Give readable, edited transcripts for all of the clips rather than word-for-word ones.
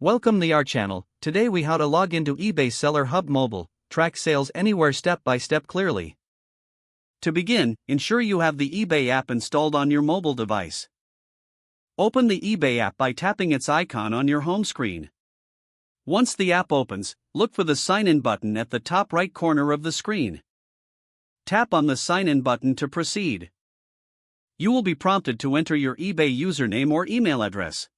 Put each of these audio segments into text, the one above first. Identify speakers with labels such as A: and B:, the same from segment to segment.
A: Welcome to our channel. Today we how to log into eBay Seller Hub Mobile, track sales anywhere step by step clearly. To begin, ensure you have the eBay app installed on your mobile device. Open the eBay app by tapping its icon on your home screen. Once the app opens, look for the Sign In button at the top right corner of the screen. Tap on the Sign In button to proceed. You will be prompted to enter your eBay username or email address.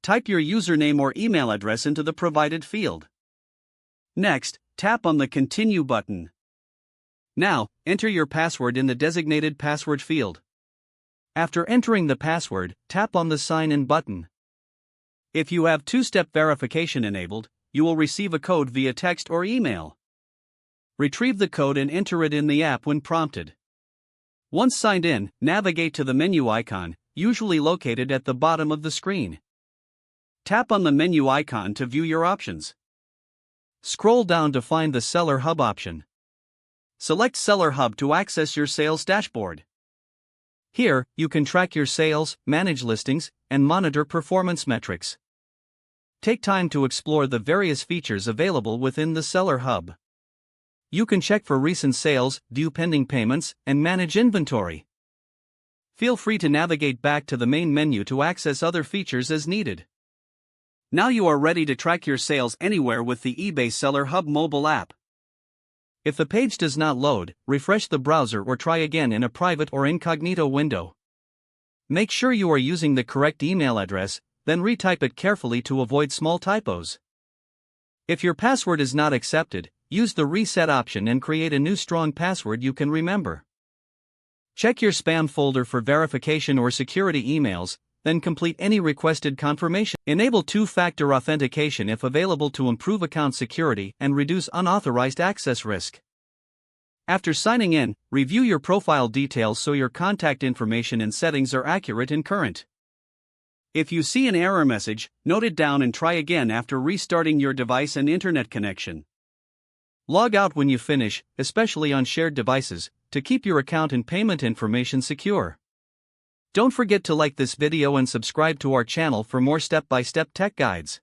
A: Type your username or email address into the provided field. Next, tap on the Continue button. Now, enter your password in the designated password field. After entering the password, tap on the Sign In button. If you have two-step verification enabled, you will receive a code via text or email. Retrieve the code and enter it in the app when prompted. Once signed in, navigate to the menu icon, usually located at the bottom of the screen. Tap on the menu icon to view your options. Scroll down to find the Seller Hub option. Select Seller Hub to access your sales dashboard. Here, you can track your sales, manage listings, and monitor performance metrics. Take time to explore the various features available within the Seller Hub. You can check for recent sales, due pending payments, and manage inventory. Feel free to navigate back to the main menu to access other features as needed. Now you are ready to track your sales anywhere with the eBay Seller Hub mobile app. If the page does not load, refresh the browser or try again in a private or incognito window. Make sure you are using the correct email address, then retype it carefully to avoid small typos. If your password is not accepted, use the reset option and create a new strong password you can remember. Check your spam folder for verification or security emails, then complete any requested confirmation. Enable two-factor authentication if available to improve account security and reduce unauthorized access risk. After signing in, review your profile details so your contact information and settings are accurate and current. If you see an error message, note it down and try again after restarting your device and internet connection. Log out when you finish, especially on shared devices, to keep your account and payment information secure. Don't forget to like this video and subscribe to our channel for more step-by-step tech guides.